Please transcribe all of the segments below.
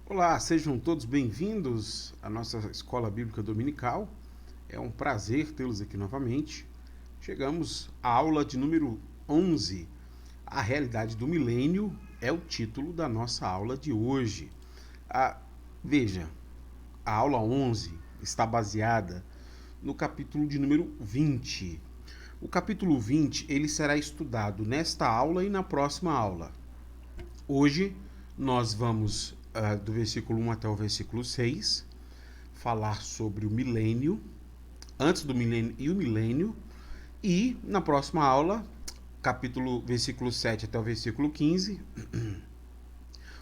Olá, sejam todos bem-vindos à nossa Escola Bíblica Dominical. É um prazer tê-los aqui novamente. Chegamos à aula de número 11. A realidade do milênio é o título da nossa aula de hoje. Ah, veja, a aula 11 está baseada no capítulo de número 20. O capítulo 20 ele será estudado nesta aula e na próxima aula. Hoje nós vamos do versículo 1 até o versículo 6 falar sobre o milênio, antes do milênio e o milênio, e na próxima aula, versículo 7 até o versículo 15,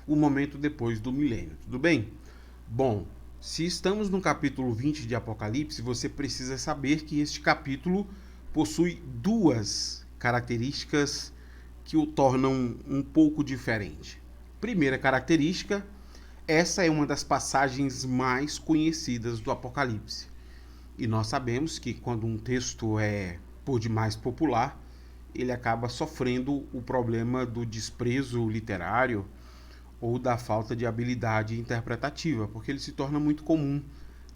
o momento depois do milênio. Tudo bem? Bom, se estamos no capítulo 20 de Apocalipse, você precisa saber que este capítulo possui duas características que o tornam um pouco diferente. Primeira característica, essa é uma das passagens mais conhecidas do Apocalipse. E nós sabemos que quando um texto é por demais popular, ele acaba sofrendo o problema do desprezo literário ou da falta de habilidade interpretativa, porque ele se torna muito comum.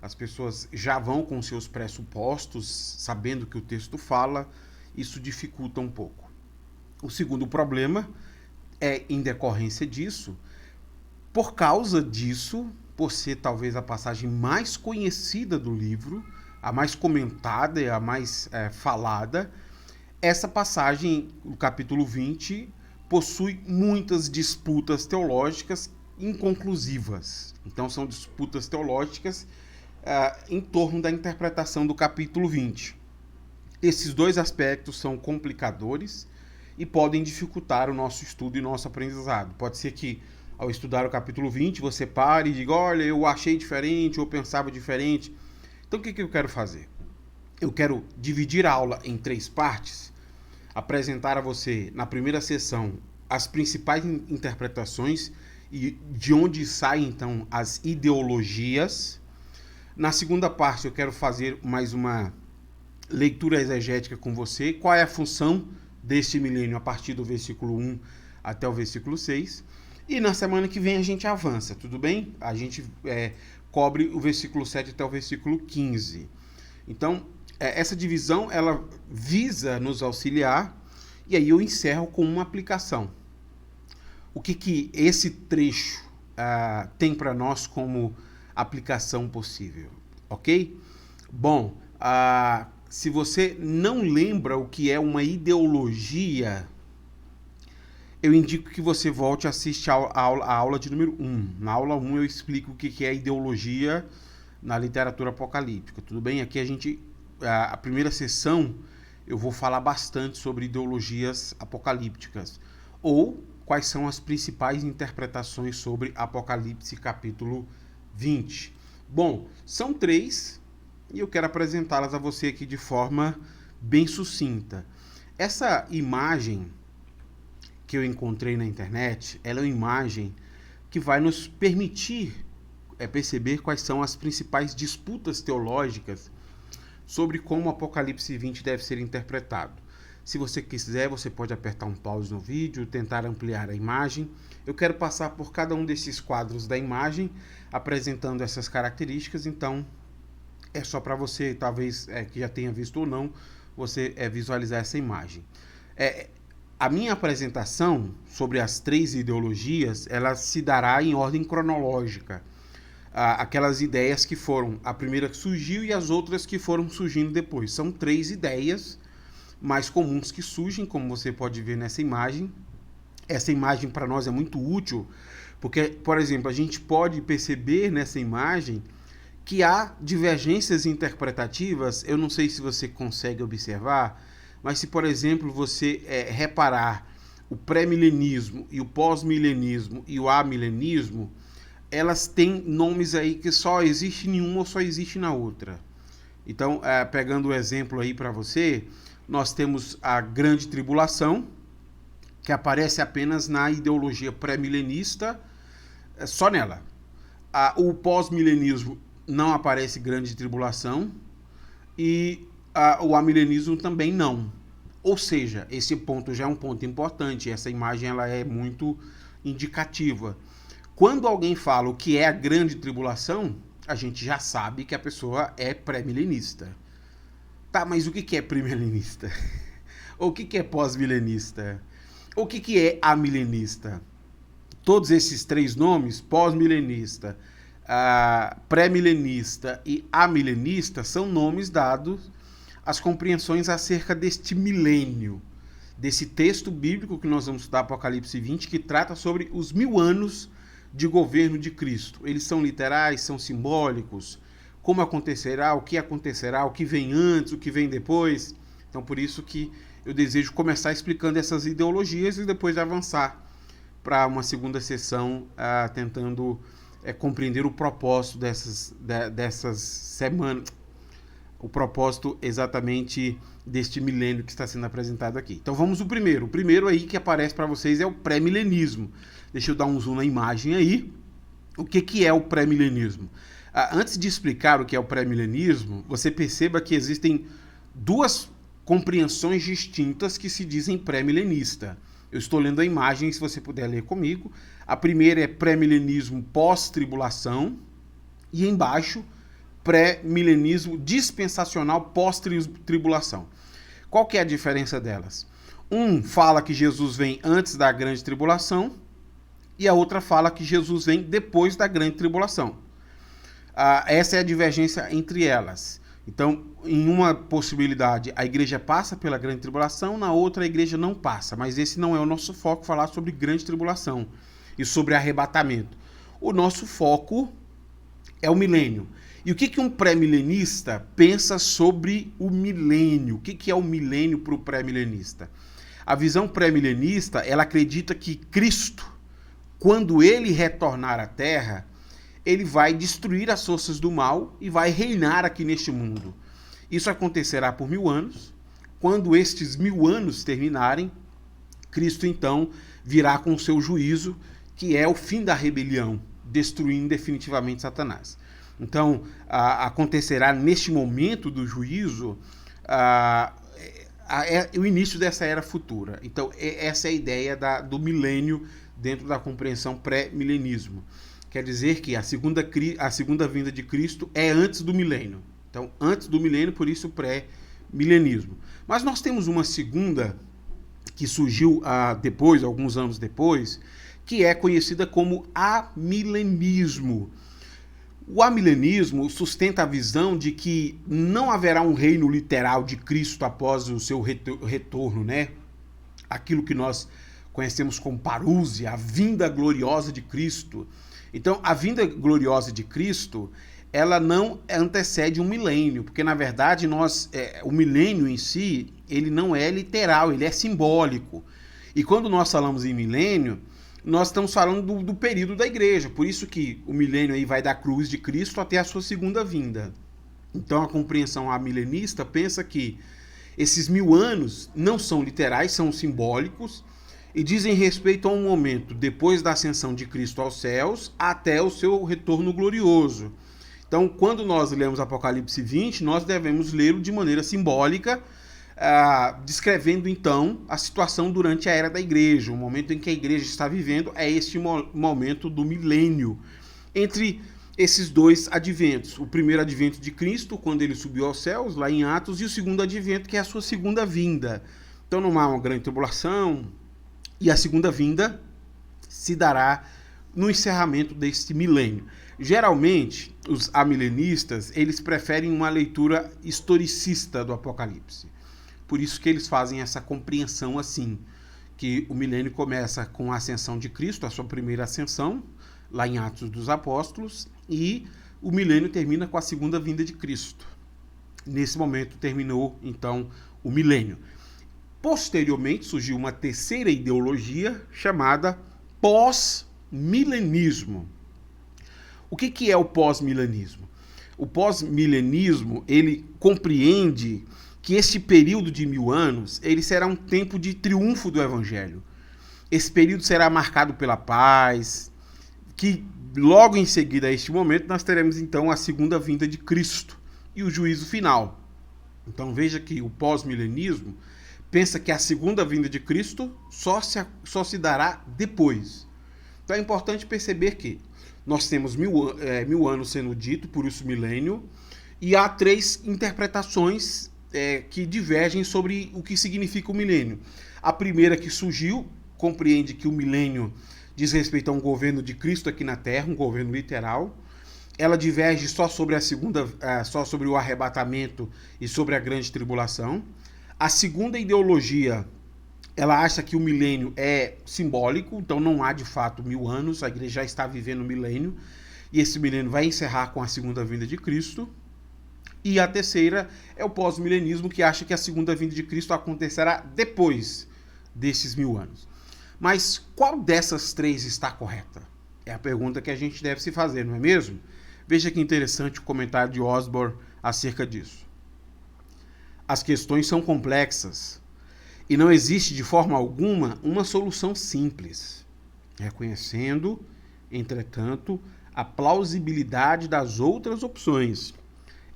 As pessoas já vão com seus pressupostos, sabendo que o texto fala, isso dificulta um pouco. O segundo problema é, em decorrência disso, por causa disso, por ser talvez a passagem mais conhecida do livro, a mais comentada e a mais falada, essa passagem, o capítulo 20, possui muitas disputas teológicas inconclusivas. Então, são disputas teológicas em torno da interpretação do capítulo 20. Esses dois aspectos são complicadores e podem dificultar o nosso estudo e nosso aprendizado. Pode ser que, ao estudar o capítulo 20, você pare e diga, olha, eu achei diferente ou pensava diferente. Então, o que eu quero fazer? Eu quero dividir a aula em 3 partes, apresentar a você, na primeira sessão, as principais interpretações e de onde saem, então, as ideologias. Na segunda parte, eu quero fazer mais uma leitura exegética com você. Qual é a função deste milênio a partir do versículo 1 até o versículo 6. E na semana que vem a gente avança, tudo bem? A gente cobre o versículo 7 até o versículo 15. Então, essa divisão, ela visa nos auxiliar, e aí eu encerro com uma aplicação. O que esse trecho tem para nós como aplicação possível, ok? Bom, se você não lembra o que é uma ideologia, eu indico que você volte a assistir a aula de número 1. Na aula 1 eu explico o que é ideologia na literatura apocalíptica, tudo bem? Aqui a primeira sessão, eu vou falar bastante sobre ideologias apocalípticas, ou quais são as principais interpretações sobre Apocalipse capítulo 20. Bom, são 3, e eu quero apresentá-las a você aqui de forma bem sucinta. Essa imagem que eu encontrei na internet, ela é uma imagem que vai nos permitir perceber quais são as principais disputas teológicas sobre como o Apocalipse 20 deve ser interpretado. Se você quiser, você pode apertar um pause no vídeo, tentar ampliar a imagem. Eu quero passar por cada um desses quadros da imagem, apresentando essas características, então é só para você, talvez que já tenha visto ou não, você visualizar essa imagem. A minha apresentação sobre as 3 ideologias, ela se dará em ordem cronológica. Aquelas ideias que foram a primeira que surgiu e as outras que foram surgindo depois. São 3 ideias mais comuns que surgem, como você pode ver nessa imagem. Essa imagem para nós é muito útil, porque, por exemplo, a gente pode perceber nessa imagem que há divergências interpretativas. Eu não sei se você consegue observar, mas se, por exemplo, você reparar o pré-milenismo e o pós-milenismo e o amilenismo, elas têm nomes aí que só existe em uma ou só existe na outra. Então, pegando o exemplo aí para você, nós temos a Grande Tribulação, que aparece apenas na ideologia pré-milenista, só nela. O pós-milenismo não aparece Grande Tribulação e o amilenismo também não. Ou seja, esse ponto já é um ponto importante, essa imagem ela é muito indicativa. Quando alguém fala o que é a grande tribulação, a gente já sabe que a pessoa é pré-milenista. Tá, mas o que é pré-milenista? O que é pós-milenista? O que é amilenista? Todos esses três nomes, pós-milenista, pré-milenista e amilenista, são nomes dados às compreensões acerca deste milênio, desse texto bíblico que nós vamos estudar, Apocalipse 20, que trata sobre os 1000 anos de governo de Cristo. Eles são literais, são simbólicos, como acontecerá, o que vem antes, o que vem depois. Então, por isso que eu desejo começar explicando essas ideologias e depois avançar para uma segunda sessão, tentando compreender o propósito dessas semanas, o propósito exatamente deste milênio que está sendo apresentado aqui. Então vamos ao primeiro. O primeiro aí que aparece para vocês é o pré-milenismo. Deixa eu dar um zoom na imagem aí. O que é o pré-milenismo? Antes de explicar o que é o pré-milenismo, você perceba que existem duas compreensões distintas que se dizem pré-milenista. Eu estou lendo a imagem, se você puder ler comigo. A primeira é pré-milenismo pós-tribulação e embaixo pré-milenismo dispensacional pós-tribulação. Qual que é a diferença delas? Um fala que Jesus vem antes da grande tribulação e a outra fala que Jesus vem depois da grande tribulação. Essa é a divergência entre elas. Então, em uma possibilidade, a igreja passa pela grande tribulação, na outra a igreja não passa. Mas esse não é o nosso foco, falar sobre grande tribulação e sobre arrebatamento. O nosso foco é o milênio. E o que um pré-milenista pensa sobre o milênio? O que é o milênio para o pré-milenista? A visão pré-milenista, ela acredita que Cristo, quando ele retornar à Terra, ele vai destruir as forças do mal e vai reinar aqui neste mundo. Isso acontecerá por 1000 anos. Quando estes 1000 anos terminarem, Cristo então virá com o seu juízo, que é o fim da rebelião, destruindo definitivamente Satanás. Então, acontecerá neste momento do juízo o início dessa era futura. Então, essa é a ideia do milênio dentro da compreensão pré-milenismo. Quer dizer que a segunda vinda de Cristo é antes do milênio. Então, antes do milênio, por isso pré-milenismo. Mas nós temos uma segunda que surgiu depois, alguns anos depois, que é conhecida como amilenismo. O amilenismo sustenta a visão de que não haverá um reino literal de Cristo após o seu retorno, né? Aquilo que nós conhecemos como parúzia, a vinda gloriosa de Cristo. Então, a vinda gloriosa de Cristo, ela não antecede um milênio, porque, na verdade, o milênio em si, ele não é literal, ele é simbólico. E quando nós falamos em milênio, nós estamos falando do período da igreja, por isso que o milênio aí vai da cruz de Cristo até a sua segunda vinda. Então a compreensão amilenista pensa que esses 1000 anos não são literais, são simbólicos e dizem respeito a um momento depois da ascensão de Cristo aos céus até o seu retorno glorioso. Então, quando nós lemos Apocalipse 20, nós devemos lê-lo de maneira simbólica, descrevendo então a situação durante a era da igreja, o momento em que a igreja está vivendo é este momento do milênio, entre esses dois adventos, o primeiro advento de Cristo, quando ele subiu aos céus, lá em Atos, e o segundo advento, que é a sua segunda vinda. Então não há uma grande tribulação, e a segunda vinda se dará no encerramento deste milênio. Geralmente, os amilenistas, eles preferem uma leitura historicista do Apocalipse. Por isso que eles fazem essa compreensão assim, que o milênio começa com a ascensão de Cristo, a sua primeira ascensão, lá em Atos dos Apóstolos, e o milênio termina com a segunda vinda de Cristo. Nesse momento terminou, então, o milênio. Posteriormente surgiu uma terceira ideologia chamada pós-milenismo. O que é o pós-milenismo? O pós-milenismo, ele compreende que este período de 1000 anos, ele será um tempo de triunfo do Evangelho. Esse período será marcado pela paz, que logo em seguida a este momento nós teremos então a segunda vinda de Cristo e o juízo final. Então veja que o pós-milenismo pensa que a segunda vinda de Cristo só se dará depois. Então é importante perceber que nós temos mil anos sendo dito, por isso milênio, e há três interpretações que divergem sobre o que significa o milênio. A primeira que surgiu compreende que o milênio diz respeito a um governo de Cristo aqui na Terra, um governo literal. Ela diverge só sobre só sobre o arrebatamento e sobre a grande tribulação. A segunda ideologia, ela acha que o milênio é simbólico, então não há de fato 1000 anos, a igreja já está vivendo o milênio, e esse milênio vai encerrar com a segunda vinda de Cristo. E a terceira é o pós-milenismo, que acha que a segunda vinda de Cristo acontecerá depois desses 1000 anos. Mas qual dessas três está correta? É a pergunta que a gente deve se fazer, não é mesmo? Veja que interessante o comentário de Osborne acerca disso. As questões são complexas e não existe de forma alguma uma solução simples, reconhecendo, entretanto, a plausibilidade das outras opções.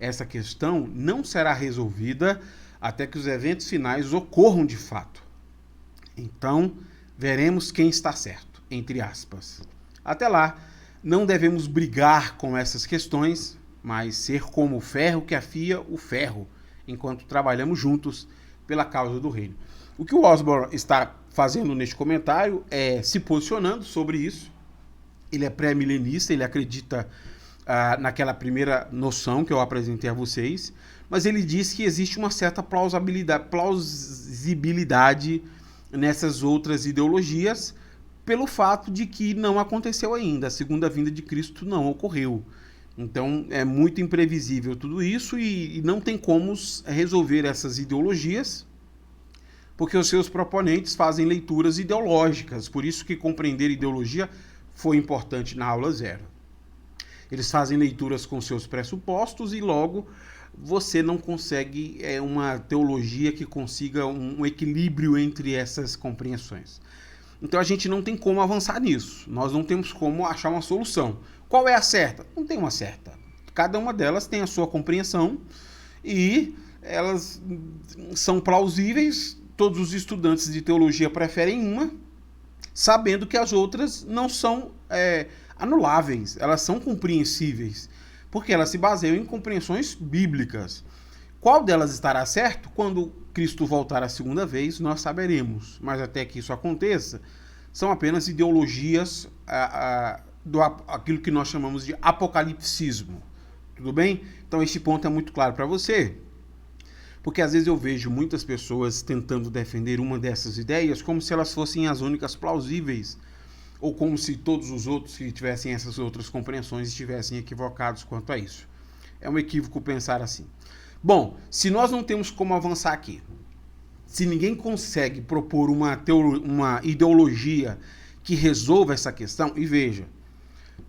Essa questão não será resolvida até que os eventos finais ocorram de fato. Então, veremos quem está certo, entre aspas. Até lá, não devemos brigar com essas questões, mas ser como o ferro que afia o ferro, enquanto trabalhamos juntos pela causa do reino. O que o Osborne está fazendo neste comentário é se posicionando sobre isso. Ele é pré-milenista, ele acredita naquela primeira noção que eu apresentei a vocês, mas ele diz que existe uma certa plausibilidade nessas outras ideologias, pelo fato de que não aconteceu ainda, a segunda vinda de Cristo não ocorreu. Então é muito imprevisível tudo isso e não tem como resolver essas ideologias, porque os seus proponentes fazem leituras ideológicas, por isso que compreender ideologia foi importante na aula 0. Eles fazem leituras com seus pressupostos e logo você não consegue uma teologia que consiga um equilíbrio entre essas compreensões. Então a gente não tem como avançar nisso, nós não temos como achar uma solução. Qual é a certa? Não tem uma certa. Cada uma delas tem a sua compreensão e elas são plausíveis. Todos os estudantes de teologia preferem uma, sabendo que as outras não são anuláveis, elas são compreensíveis, porque elas se baseiam em compreensões bíblicas. Qual delas estará certo? Quando Cristo voltar a segunda vez, nós saberemos. Mas até que isso aconteça, são apenas ideologias aquilo que nós chamamos de apocalipsismo. Tudo bem? Então este ponto é muito claro para você. Porque às vezes eu vejo muitas pessoas tentando defender uma dessas ideias como se elas fossem as únicas plausíveis, ou como se todos os outros que tivessem essas outras compreensões estivessem equivocados quanto a isso. É um equívoco pensar assim. Bom, se nós não temos como avançar aqui, se ninguém consegue propor uma ideologia que resolva essa questão, e veja,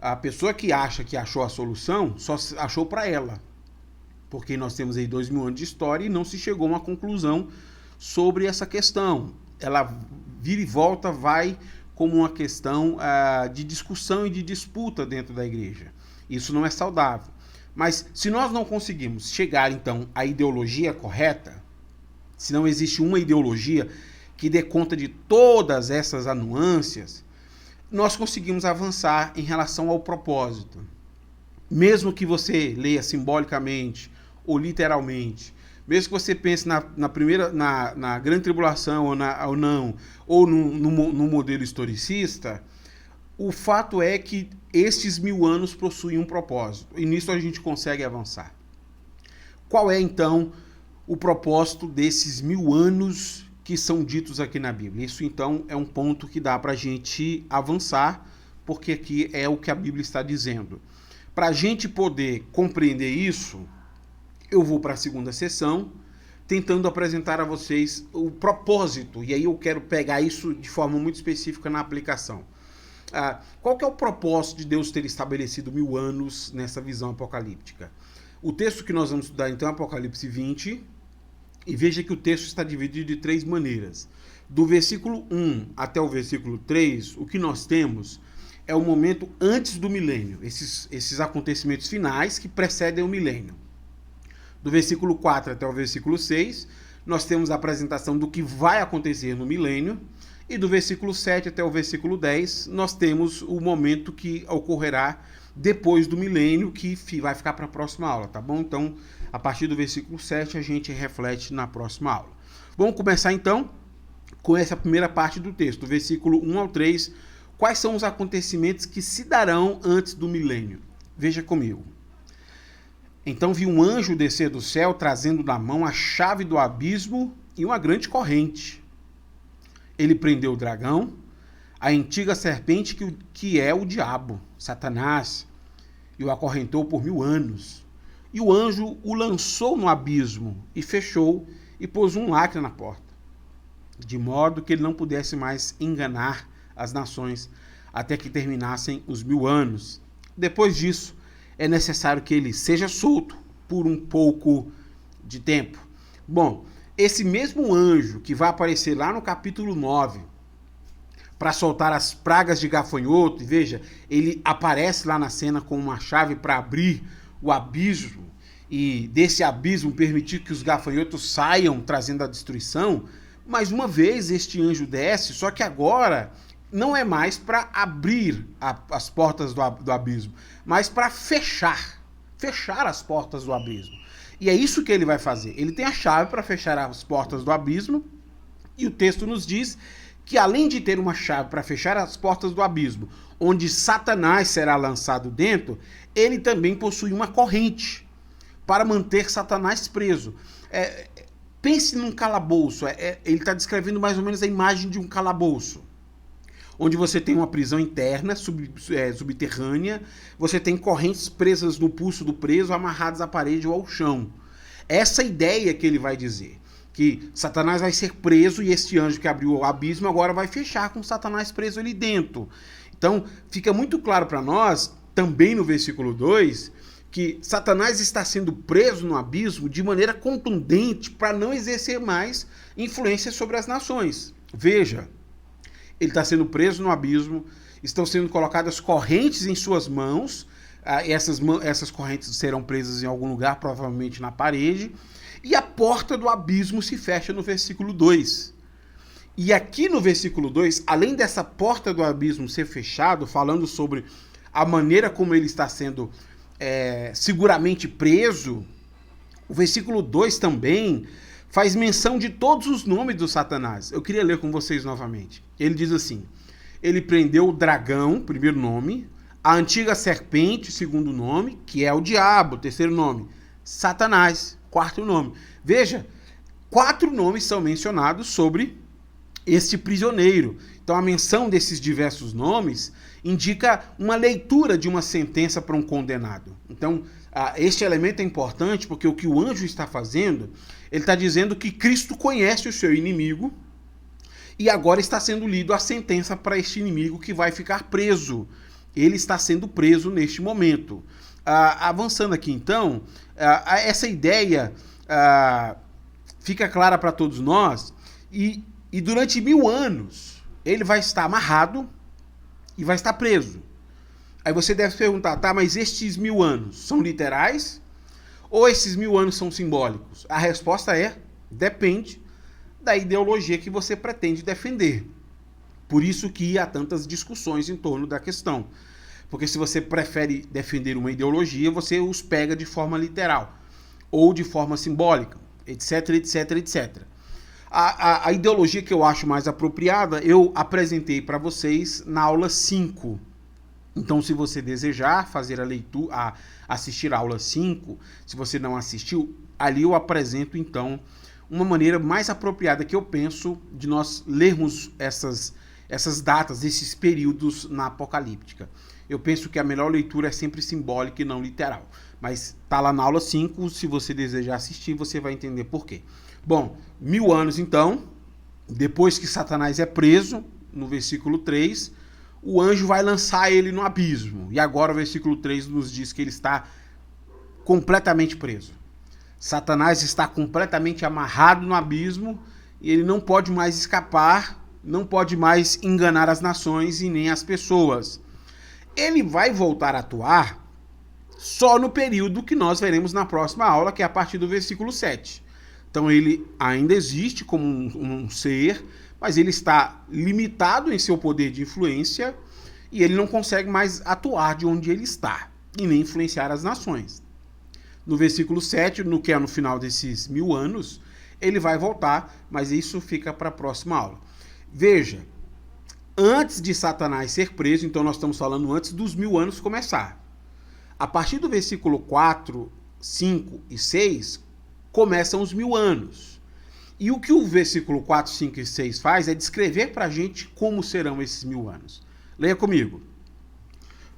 a pessoa que acha que achou a solução, só achou para ela. Porque nós temos aí 2000 anos de história e não se chegou a uma conclusão sobre essa questão. Ela vira e volta, vai como uma questão de discussão e de disputa dentro da igreja. Isso não é saudável. Mas se nós não conseguimos chegar, então, à ideologia correta, se não existe uma ideologia que dê conta de todas essas nuances, nós conseguimos avançar em relação ao propósito. Mesmo que você leia simbolicamente ou literalmente, mesmo que você pense na grande tribulação ou não, ou no modelo historicista, o fato é que estes 1000 anos possuem um propósito, e nisso a gente consegue avançar. Qual é, então, o propósito desses 1000 anos que são ditos aqui na Bíblia? Isso, então, é um ponto que dá para a gente avançar, porque aqui é o que a Bíblia está dizendo. Para a gente poder compreender isso, eu vou para a segunda sessão, tentando apresentar a vocês o propósito, e aí eu quero pegar isso de forma muito específica na aplicação. Qual que é o propósito de Deus ter estabelecido 1000 anos nessa visão apocalíptica? O texto que nós vamos estudar então é Apocalipse 20, e veja que o texto está dividido de 3 maneiras. Do versículo 1 até o versículo 3, o que nós temos é o momento antes do milênio, esses acontecimentos finais que precedem o milênio. Do versículo 4 até o versículo 6, nós temos a apresentação do que vai acontecer no milênio, E do versículo 7 até o versículo 10, nós temos o momento que ocorrerá depois do milênio, que vai ficar para a próxima aula, tá bom? Então, a partir do versículo 7, a gente reflete na próxima aula. Vamos começar, então, com essa primeira parte do texto, do versículo 1 ao 3. Quais são os acontecimentos que se darão antes do milênio? Veja comigo. Então vi um anjo descer do céu, trazendo na mão a chave do abismo e uma grande corrente. Ele prendeu o dragão, a antiga serpente que é o diabo, Satanás, e o acorrentou por 1000 anos. E o anjo o lançou no abismo, e fechou, e pôs um lacre na porta, de modo que ele não pudesse mais enganar as nações, até que terminassem os 1000 anos. Depois disso, é necessário que ele seja solto por um pouco de tempo. Bom, esse mesmo anjo que vai aparecer lá no capítulo 9, para soltar as pragas de gafanhoto, e veja, ele aparece lá na cena com uma chave para abrir o abismo, e desse abismo permitir que os gafanhotos saiam trazendo a destruição. Mais uma vez este anjo desce, só que agora não é mais para abrir as portas do abismo, mas para fechar as portas do abismo. E é isso que ele vai fazer. Ele tem a chave para fechar as portas do abismo, e o texto nos diz que além de ter uma chave para fechar as portas do abismo, onde Satanás será lançado dentro, ele também possui uma corrente para manter Satanás preso. Pense num calabouço. Ele está descrevendo mais ou menos a imagem de um calabouço, onde você tem uma prisão interna, subterrânea, você tem correntes presas no pulso do preso, amarradas à parede ou ao chão. Essa ideia que ele vai dizer, que Satanás vai ser preso e este anjo que abriu o abismo agora vai fechar com Satanás preso ali dentro. Então, fica muito claro para nós, também no versículo 2, que Satanás está sendo preso no abismo de maneira contundente para não exercer mais influência sobre as nações. Veja, ele está sendo preso no abismo, estão sendo colocadas correntes em suas mãos, essas correntes serão presas em algum lugar, provavelmente na parede, e a porta do abismo se fecha no versículo 2. E aqui no versículo 2, além dessa porta do abismo ser fechado, falando sobre a maneira como ele está sendo seguramente preso, o versículo 2 também faz menção de todos os nomes do Satanás. Eu queria ler com vocês novamente. Ele diz assim: ele prendeu o dragão, primeiro nome, a antiga serpente, segundo nome, que é o diabo, terceiro nome, Satanás, quarto nome. Veja, 4 nomes são mencionados sobre este prisioneiro. Então a menção desses diversos nomes indica uma leitura de uma sentença para um condenado. Então este elemento é importante porque o que o anjo está fazendo, ele está dizendo que Cristo conhece o seu inimigo e agora está sendo lido a sentença para este inimigo que vai ficar preso. Ele está sendo preso neste momento. Avançando aqui então, essa ideia fica clara para todos nós e durante 1000 anos ele vai estar amarrado e vai estar preso. Aí você deve perguntar, tá, mas estes 1000 anos são literais ou esses 1000 anos são simbólicos? A resposta é, depende da ideologia que você pretende defender. Por isso que há tantas discussões em torno da questão. Porque se você prefere defender uma ideologia, você os pega de forma literal ou de forma simbólica, etc, etc, etc. A ideologia que eu acho mais apropriada, eu apresentei para vocês na aula 5. Então, se você desejar fazer a leitura, assistir a aula 5, se você não assistiu, ali eu apresento, então, uma maneira mais apropriada que eu penso de nós lermos essas datas, esses períodos na Apocalíptica. Eu penso que a melhor leitura é sempre simbólica e não literal. Mas tá lá na aula 5, se você desejar assistir, você vai entender por quê. Bom, 1000 anos então, depois que Satanás é preso, no versículo 3, o anjo vai lançar ele no abismo. E agora o versículo 3 nos diz que ele está completamente preso. Satanás está completamente amarrado no abismo e ele não pode mais escapar, não pode mais enganar as nações e nem as pessoas. Ele vai voltar a atuar só no período que nós veremos na próxima aula, que é a partir do versículo 7. Então ele ainda existe como um ser, mas ele está limitado em seu poder de influência e ele não consegue mais atuar de onde ele está e nem influenciar as nações. No versículo 7, no que é no final desses 1000 anos, ele vai voltar, mas isso fica para a próxima aula. Veja, antes de Satanás ser preso, então nós estamos falando antes dos 1000 anos começar. A partir do versículo 4, 5 e 6, começam os 1000 anos. E o que o versículo 4, 5 e 6 faz é descrever para a gente como serão esses 1000 anos. Leia comigo.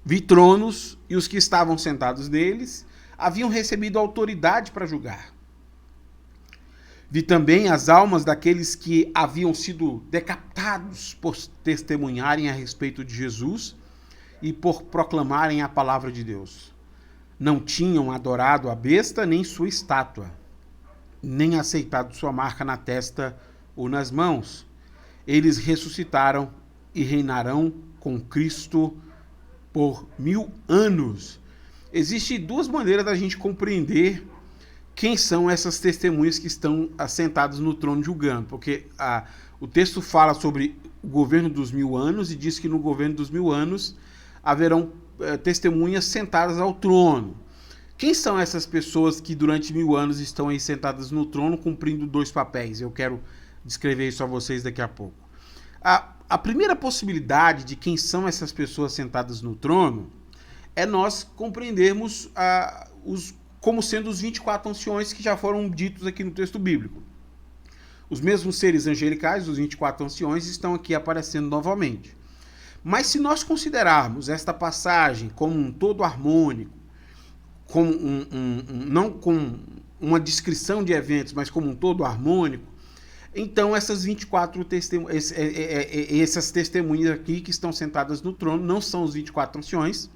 Vi tronos e os que estavam sentados neles haviam recebido autoridade para julgar. Vi também as almas daqueles que haviam sido decapitados por testemunharem a respeito de Jesus e por proclamarem a palavra de Deus. Não tinham adorado a besta nem sua estátua, nem aceitado sua marca na testa ou nas mãos. Eles ressuscitaram e reinarão com Cristo por 1000 anos. Existem duas maneiras da gente compreender quem são essas testemunhas que estão assentadas no trono julgando, porque o texto fala sobre o governo dos 1000 anos e diz que no governo dos 1000 anos haverão testemunhas sentadas ao trono. Quem são essas pessoas que durante 1000 anos estão aí sentadas no trono cumprindo dois papéis? Eu quero descrever isso a vocês daqui a pouco. A primeira possibilidade de quem são essas pessoas sentadas no trono é nós compreendermos como sendo os 24 anciões que já foram ditos aqui no texto bíblico. Os mesmos seres angelicais, os 24 anciões, estão aqui aparecendo novamente. Mas se nós considerarmos esta passagem como um todo harmônico, como não com uma descrição de eventos, mas como um todo harmônico, então essas 24 essas testemunhas aqui que estão sentadas no trono não são os 24 anciões,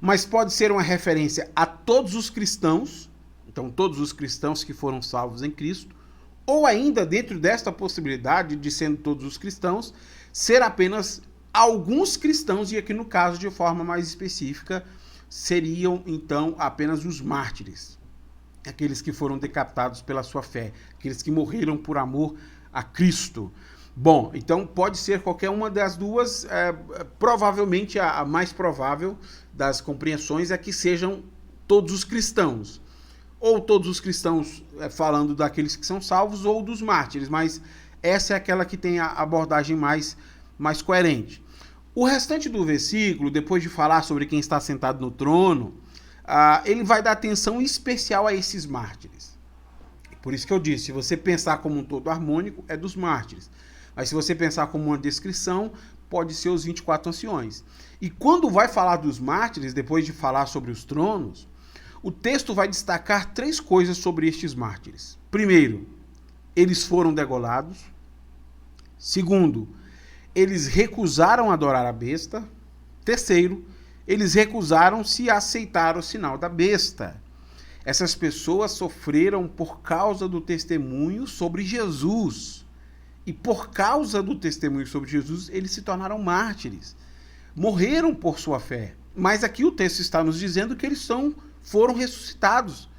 mas pode ser uma referência a todos os cristãos, então todos os cristãos que foram salvos em Cristo, ou ainda dentro desta possibilidade de sendo todos os cristãos, ser apenas alguns cristãos, e aqui no caso de forma mais específica, seriam então apenas os mártires, aqueles que foram decapitados pela sua fé, aqueles que morreram por amor a Cristo. Bom, então pode ser qualquer uma das duas, provavelmente a mais provável das compreensões é que sejam todos os cristãos, ou todos os cristãos falando daqueles que são salvos, ou dos mártires, mas essa é aquela que tem a abordagem mais coerente. O restante do versículo, depois de falar sobre quem está sentado no trono, ele vai dar atenção especial a esses mártires. Por isso que eu disse, se você pensar como um todo harmônico, é dos mártires. Mas se você pensar como uma descrição, pode ser os 24 anciões. E quando vai falar dos mártires, depois de falar sobre os tronos, o texto vai destacar 3 coisas sobre estes mártires. Primeiro, eles foram degolados. Segundo, eles recusaram adorar a besta. Terceiro, eles recusaram-se a aceitar o sinal da besta. Essas pessoas sofreram por causa do testemunho sobre Jesus. E por causa do testemunho sobre Jesus, eles se tornaram mártires. Morreram por sua fé. Mas aqui o texto está nos dizendo que eles foram ressuscitados.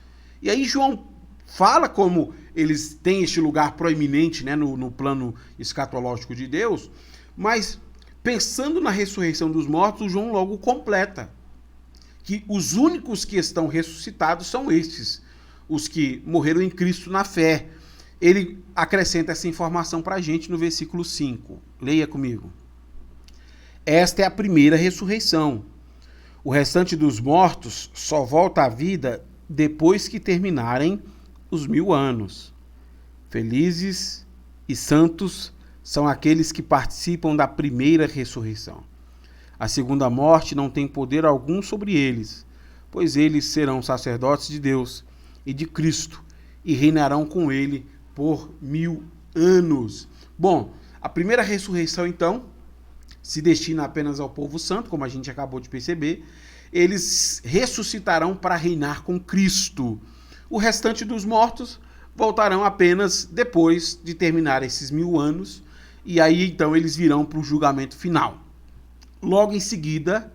E aí João fala como eles têm este lugar proeminente, né, no plano escatológico de Deus, mas pensando na ressurreição dos mortos, João logo completa que os únicos que estão ressuscitados são estes, os que morreram em Cristo na fé. Ele acrescenta essa informação para a gente no versículo 5. Leia comigo. Esta é a primeira ressurreição. O restante dos mortos só volta à vida depois que terminarem os 1000 anos. Felizes e santos são aqueles que participam da primeira ressurreição. A segunda morte não tem poder algum sobre eles, pois eles serão sacerdotes de Deus e de Cristo e reinarão com ele por 1000 anos. Bom, a primeira ressurreição, então, se destina apenas ao povo santo, como a gente acabou de perceber. Eles ressuscitarão para reinar com Cristo. O restante dos mortos voltarão apenas depois de terminar esses 1000 anos, e aí então eles virão para o julgamento final. Logo em seguida,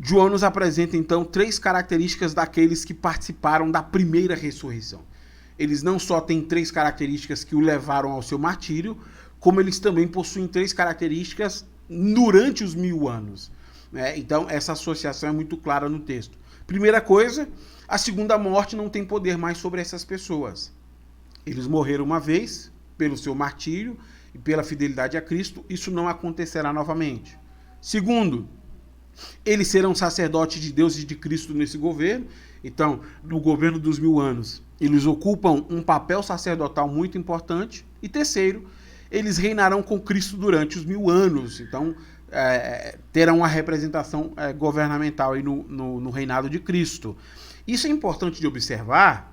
João nos apresenta então 3 características daqueles que participaram da primeira ressurreição. Eles não só têm 3 características que o levaram ao seu martírio, como eles também possuem 3 características durante os 1000 anos. Né? Então, essa associação é muito clara no texto. Primeira coisa, a segunda morte não tem poder mais sobre essas pessoas. Eles morreram uma vez pelo seu martírio e pela fidelidade a Cristo, isso não acontecerá novamente. Segundo, eles serão sacerdotes de Deus e de Cristo nesse governo. Então, no governo dos 1000 anos, eles ocupam um papel sacerdotal muito importante. E terceiro, eles reinarão com Cristo durante os 1000 anos. Então, terão uma representação governamental aí no reinado de Cristo. Isso é importante de observar,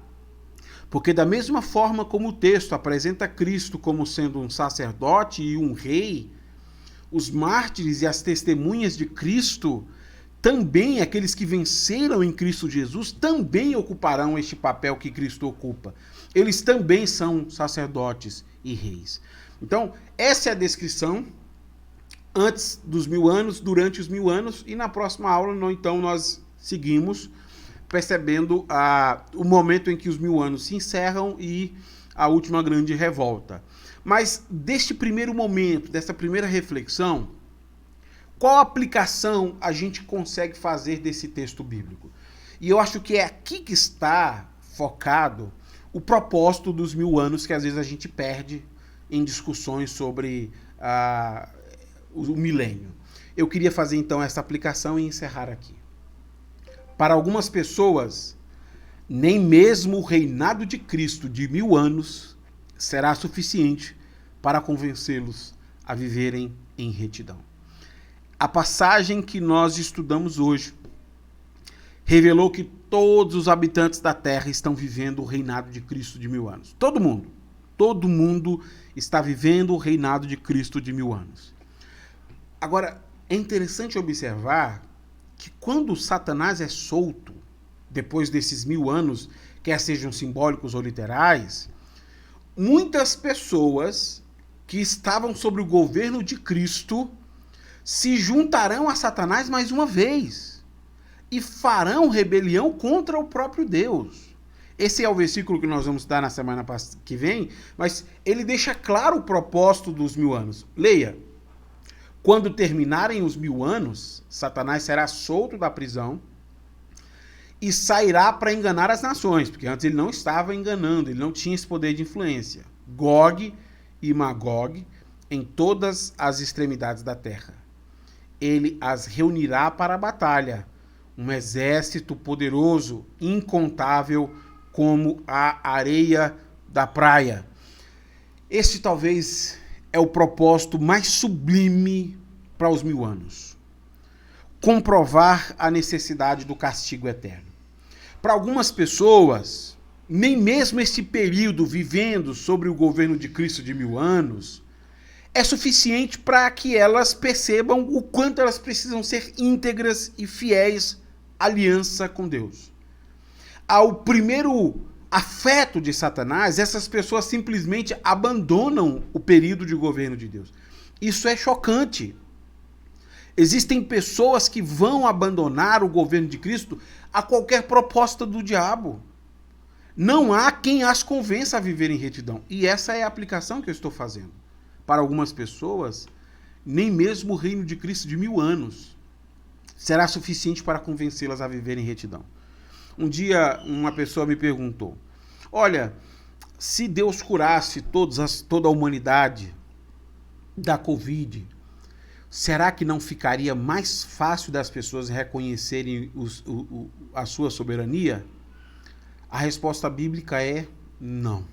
porque da mesma forma como o texto apresenta Cristo como sendo um sacerdote e um rei, os mártires e as testemunhas de Cristo, também aqueles que venceram em Cristo Jesus, também ocuparão este papel que Cristo ocupa. Eles também são sacerdotes e reis. Então, essa é a descrição antes dos 1000 anos, durante os 1000 anos, e na próxima aula, então, nós seguimos percebendo o momento em que os 1000 anos se encerram e a última grande revolta. Mas deste primeiro momento, dessa primeira reflexão, qual aplicação a gente consegue fazer desse texto bíblico? E eu acho que é aqui que está focado o propósito dos 1000 anos, que às vezes a gente perde em discussões sobre o milênio. Eu queria fazer então essa aplicação e encerrar aqui. Para algumas pessoas, nem mesmo o reinado de Cristo de 1000 anos será suficiente para convencê-los a viverem em retidão. A passagem que nós estudamos hoje revelou que todos os habitantes da terra estão vivendo o reinado de Cristo de 1000 anos. Todo mundo está vivendo o reinado de Cristo de 1000 anos. Agora, é interessante observar que quando Satanás é solto, depois desses 1000 anos, quer sejam simbólicos ou literais, muitas pessoas que estavam sob o governo de Cristo se juntarão a Satanás mais uma vez e farão rebelião contra o próprio Deus. Esse é o versículo que nós vamos dar na semana que vem, mas ele deixa claro o propósito dos 1000 anos. Leia. Quando terminarem os 1000 anos, Satanás será solto da prisão e sairá para enganar as nações, porque antes ele não estava enganando, ele não tinha esse poder de influência. Gog e Magog em todas as extremidades da terra. Ele as reunirá para a batalha, um exército poderoso, incontável, como a areia da praia. Este talvez é o propósito mais sublime para os 1000 anos. Comprovar a necessidade do castigo eterno. Para algumas pessoas, nem mesmo esse período vivendo sobre o governo de Cristo de 1000 anos é suficiente para que elas percebam o quanto elas precisam ser íntegras e fiéis à aliança com Deus. Ao primeiro afeto de Satanás, essas pessoas simplesmente abandonam o período de governo de Deus. Isso é chocante. Existem pessoas que vão abandonar o governo de Cristo a qualquer proposta do diabo. Não há quem as convença a viver em retidão. E essa é a aplicação que eu estou fazendo. Para algumas pessoas, nem mesmo o reino de Cristo de 1000 anos será suficiente para convencê-las a viver em retidão. Um dia uma pessoa me perguntou, olha, se Deus curasse toda a humanidade da Covid, será que não ficaria mais fácil das pessoas reconhecerem a sua soberania? A resposta bíblica é não.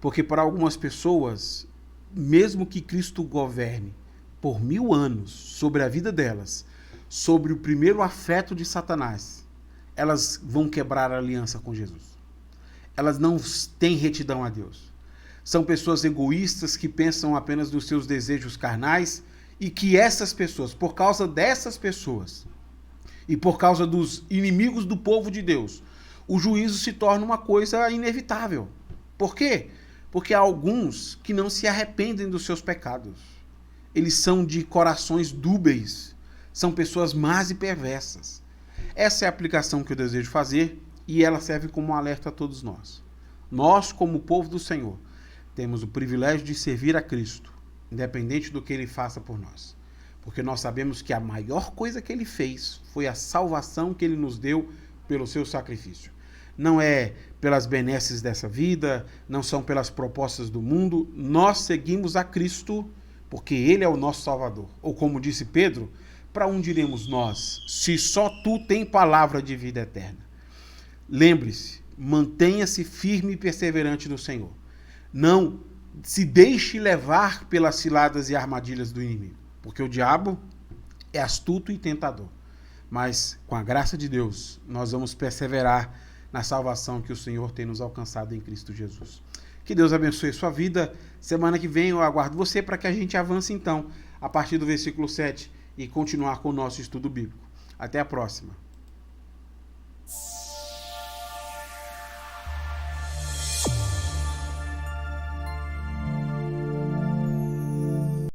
Porque para algumas pessoas, mesmo que Cristo governe por 1000 anos sobre a vida delas, sobre o primeiro afeto de Satanás, elas vão quebrar a aliança com Jesus. Elas não têm retidão a Deus. São pessoas egoístas que pensam apenas nos seus desejos carnais e que essas pessoas, por causa dessas pessoas e por causa dos inimigos do povo de Deus, o juízo se torna uma coisa inevitável. Por quê? Porque há alguns que não se arrependem dos seus pecados. Eles são de corações dúbeis, são pessoas más e perversas. Essa é a aplicação que eu desejo fazer e ela serve como um alerta a todos nós. Nós, como povo do Senhor, temos o privilégio de servir a Cristo, independente do que Ele faça por nós. Porque nós sabemos que a maior coisa que Ele fez foi a salvação que Ele nos deu pelo seu sacrifício. Não é pelas benesses dessa vida, não são pelas propostas do mundo. Nós seguimos a Cristo porque Ele é o nosso Salvador. Ou como disse Pedro, para onde iremos nós, se só Tu tem palavra de vida eterna? Lembre-se, mantenha-se firme e perseverante no Senhor. Não se deixe levar pelas ciladas e armadilhas do inimigo, porque o diabo é astuto e tentador. Mas, com a graça de Deus, nós vamos perseverar na salvação que o Senhor tem nos alcançado em Cristo Jesus. Que Deus abençoe sua vida. Semana que vem eu aguardo você para que a gente avance, então, a partir do versículo 7 e continuar com o nosso estudo bíblico. Até a próxima.